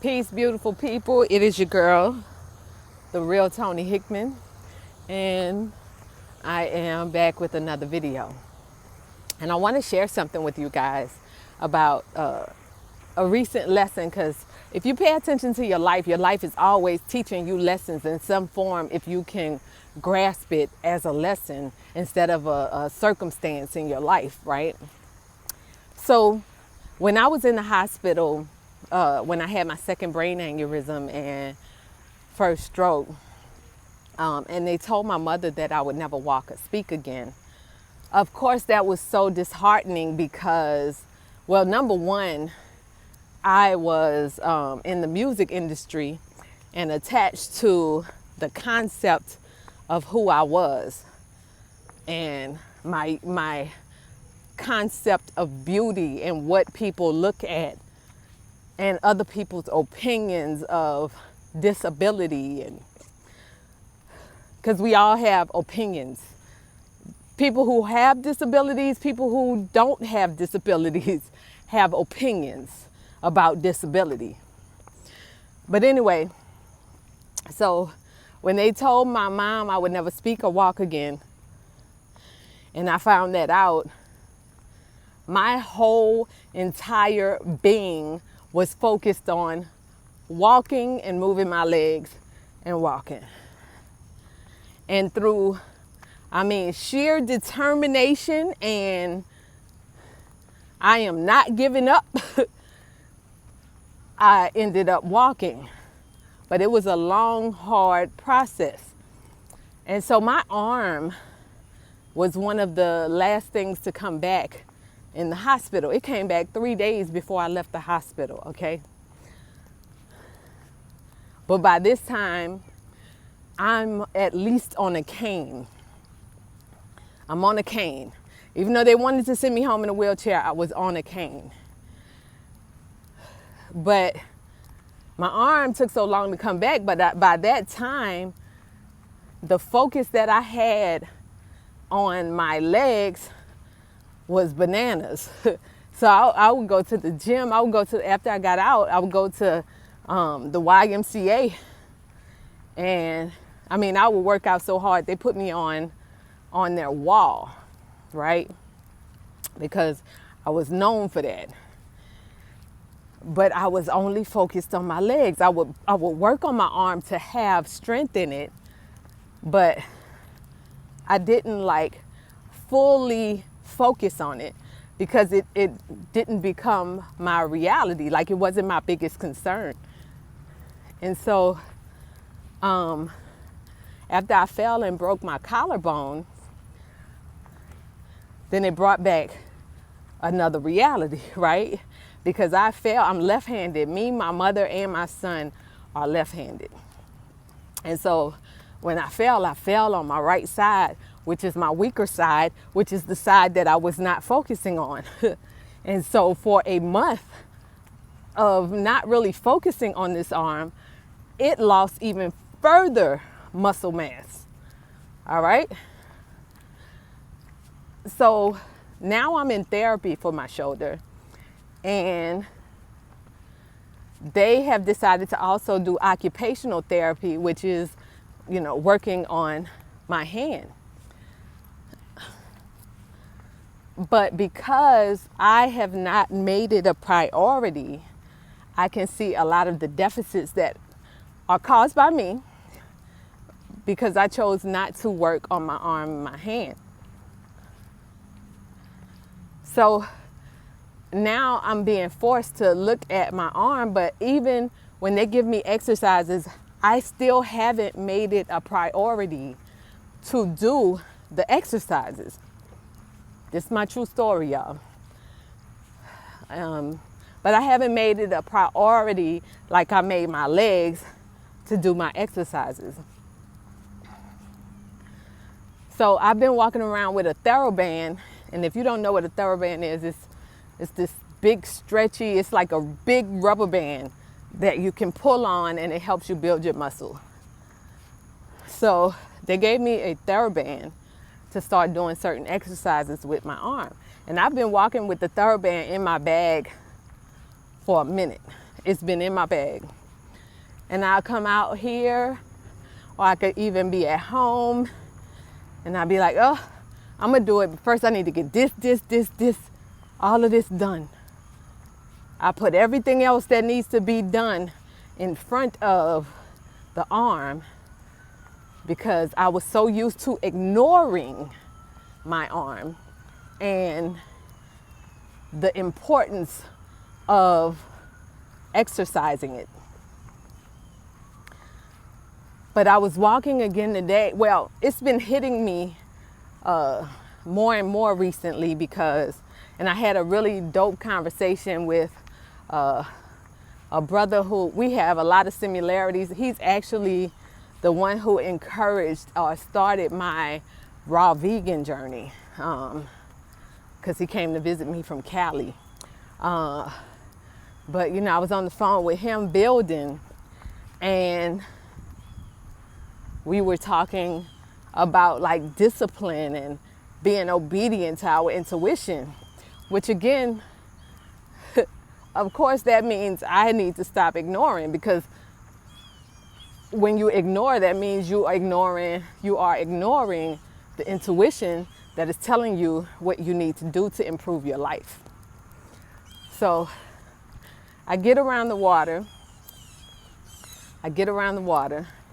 Peace, beautiful people. It is your girl, Therealtonihickman, and I am back with another video. And I want to share something with you guys about a recent lesson, because if you pay attention to your life is always teaching you lessons in some form if you can grasp it as a lesson instead of a circumstance in your life, right? So when I was in the hospital, when I had my second brain aneurysm and first stroke, and they told my mother that I would never walk or speak again. Of course, that was so disheartening because, well, number one, I was in the music industry and attached to the concept of who I was and my concept of beauty and what people look at and other people's opinions of disability, and because we all have opinions. People who have disabilities, people who don't have disabilities have opinions about disability. But anyway, so when they told my mom I would never speak or walk again, and I found that out, my whole entire being was focused on walking and moving my legs and walking. And through, sheer determination and I am not giving up, I ended up walking. But it was a long, hard process. And so my arm was one of the last things to come back in the hospital. It came back 3 days before I left the hospital, okay? But by this time, I'm at least on a cane. I'm on a cane. Even though they wanted to send me home in a wheelchair, I was on a cane. But my arm took so long to come back, but by that time, the focus that I had on my legs was bananas. So I would go to the gym. After I got out, I would go to the YMCA. And I would work out so hard. They put me on their wall, right? Because I was known for that. But I was only focused on my legs. I would work on my arm to have strength in it, but I didn't fully focus on it because it didn't become my reality. It wasn't my biggest concern. And so after I fell and broke my collarbone, then it brought back another reality, right? Because I fell, I'm left-handed. Me, my mother, and my son are left-handed. And so when I fell on my right side, which is my weaker side, which is the side that I was not focusing on. And so for a month of not really focusing on this arm, it lost even further muscle mass. All right? So now I'm in therapy for my shoulder, and they have decided to also do occupational therapy, which is, working on my hand. But because I have not made it a priority, I can see a lot of the deficits that are caused by me because I chose not to work on my arm and my hand. So now I'm being forced to look at my arm, but even when they give me exercises, I still haven't made it a priority to do the exercises. This is my true story, y'all. But I haven't made it a priority like I made my legs to do my exercises. So I've been walking around with a TheraBand, and if you don't know what a TheraBand is, it's this big stretchy, it's like a big rubber band that you can pull on and it helps you build your muscle. So they gave me a TheraBand to start doing certain exercises with my arm. And I've been walking with the TheraBand in my bag for a minute. It's been in my bag. And I'll come out here, or I could even be at home, and I'll be like, oh, I'm gonna do it, but first I need to get this, all of this done. I put everything else that needs to be done in front of the arm because I was so used to ignoring my arm and the importance of exercising it. But I was walking again today. Well, it's been hitting me more and more recently because, and I had a really dope conversation with a brother who we have a lot of similarities. He's actually the one who encouraged or started my raw vegan journey because he came to visit me from Cali. But, you know, I was on the phone with him building, and we were talking about like discipline and being obedient to our intuition, which again, of course, that means I need to stop ignoring, because when you ignore, that means you are ignoring the intuition that is telling you what you need to do to improve your life. So I get around the water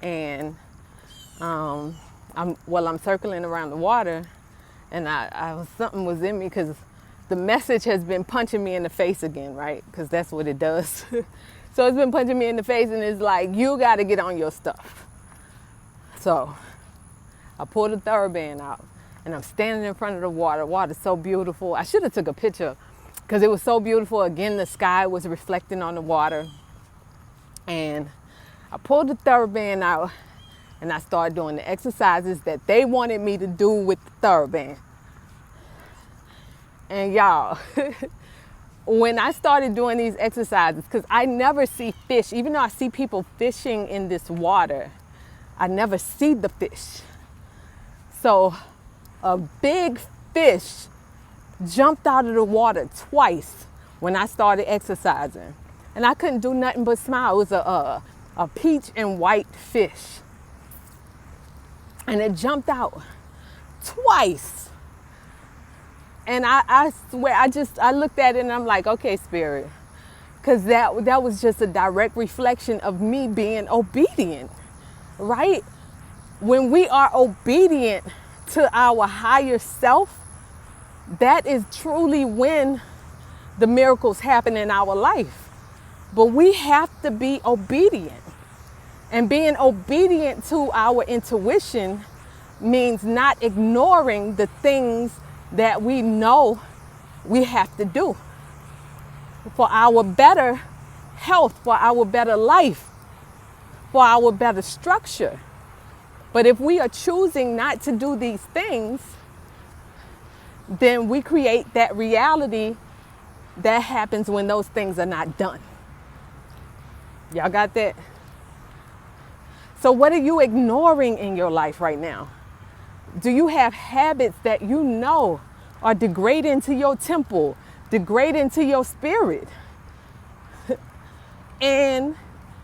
and I'm circling around the water, and something was in me because the message has been punching me in the face again, right? Because that's what it does. So it's been punching me in the face, and it's like, you got to get on your stuff. So I pulled the TheraBand out, and I'm standing in front of the water. Water's so beautiful. I should have took a picture because it was so beautiful. Again, the sky was reflecting on the water. And I pulled the TheraBand out, and I started doing the exercises that they wanted me to do with the TheraBand. And y'all, when I started doing these exercises, because I never see fish, even though I see people fishing in this water, I never see the fish. So a big fish jumped out of the water twice when I started exercising. And I couldn't do nothing but smile. It was a peach and white fish. And it jumped out twice. And I swear, I looked at it and I'm like, okay, Spirit. Because that was just a direct reflection of me being obedient, right? When we are obedient to our higher self, that is truly when the miracles happen in our life. But we have to be obedient. And being obedient to our intuition means not ignoring the things that we know we have to do for our better health, for our better life, for our better structure. But if we are choosing not to do these things, then we create that reality that happens when those things are not done. Y'all got that? So what are you ignoring in your life right now? Do you have habits that you know are degrading to your temple, degrading to your spirit? And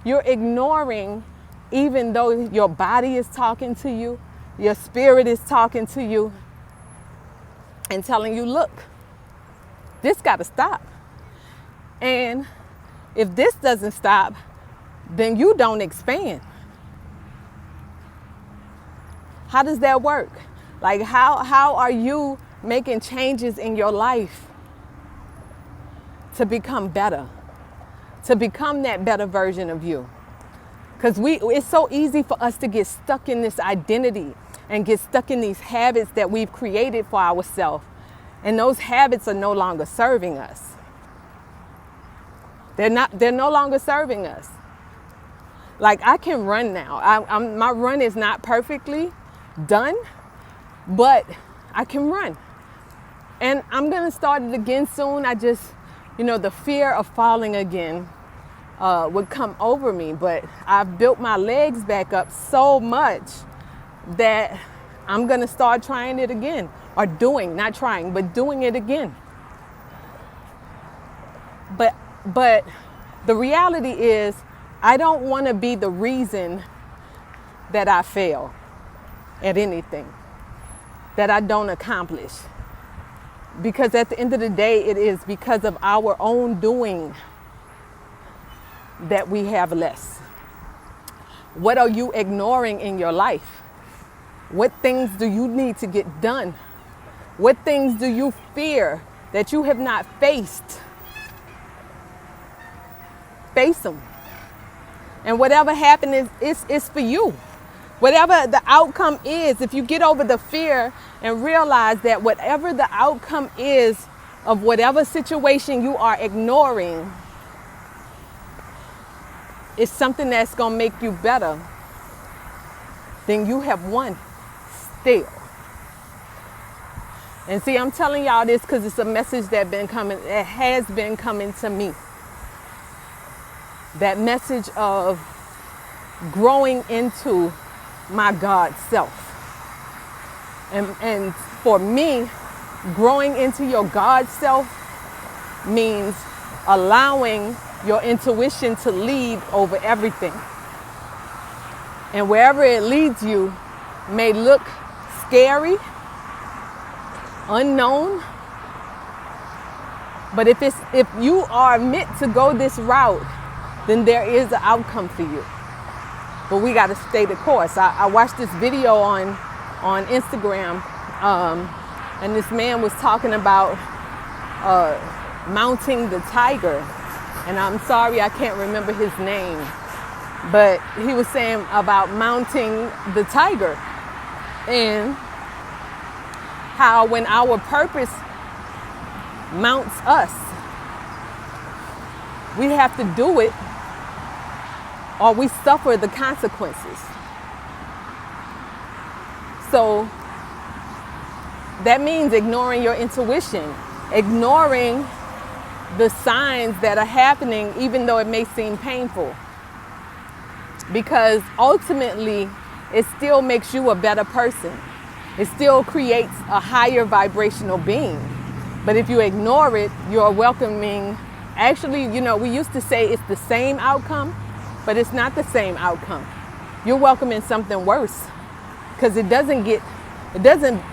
you're ignoring, even though your body is talking to you, your spirit is talking to you and telling you, look, this got to stop. And if this doesn't stop, then you don't expand. How does that work? Like, how are you making changes in your life to become better, to become that better version of you? Because it's so easy for us to get stuck in this identity and get stuck in these habits that we've created for ourselves. And those habits are no longer serving us. They're no longer serving us. Like, I can run now. My run is not perfectly done, but I can run. And I'm going to start it again soon. I just, the fear of falling again would come over me. But I've built my legs back up so much that I'm going to start trying it again. Or doing it again. But The reality is, I don't want to be the reason that I fail at anything, that I don't accomplish. Because at the end of the day, it is because of our own doing that we have less. What are you ignoring in your life? What things do you need to get done? What things do you fear that you have not faced? Face them. And whatever happens is for you. Whatever the outcome is, if you get over the fear and realize that whatever the outcome is of whatever situation you are ignoring, is something that's going to make you better, then you have won still. And see, I'm telling y'all this because it's a message that has been coming to me. That message of growing into my God self. And for me, growing into your God self means allowing your intuition to lead over everything. And wherever it leads you may look scary, unknown, but if you are meant to go this route, then there is an outcome for you. But we got to stay the course. I watched this video on Instagram, and this man was talking about mounting the tiger. And I'm sorry, I can't remember his name, but he was saying about mounting the tiger and how when our purpose mounts us, we have to do it or we suffer the consequences. So that means ignoring your intuition, ignoring the signs that are happening, even though it may seem painful. Because ultimately, it still makes you a better person. It still creates a higher vibrational being. But if you ignore it, you're welcoming, actually, we used to say it's the same outcome, but it's not the same outcome. You're welcoming something worse because it doesn't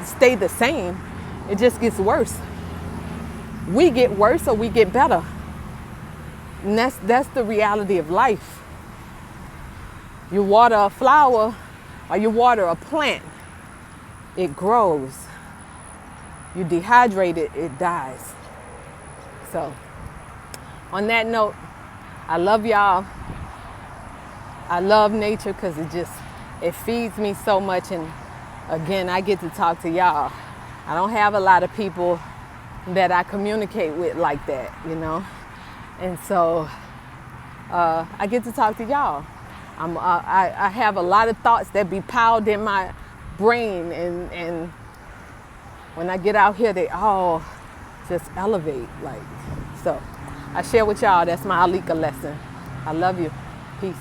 stay the same. It just gets worse. We get worse or we get better. And that's the reality of life. You water a flower or you water a plant, it grows. You dehydrate it, it dies. So, on that note, I love y'all. I love nature because it feeds me so much. And again, I get to talk to y'all. I don't have a lot of people that I communicate with like that, And so I get to talk to y'all. I have a lot of thoughts that be piled in my brain, and when I get out here, they all just elevate. So I share with y'all. That's my Alika lesson. I love you. Peace.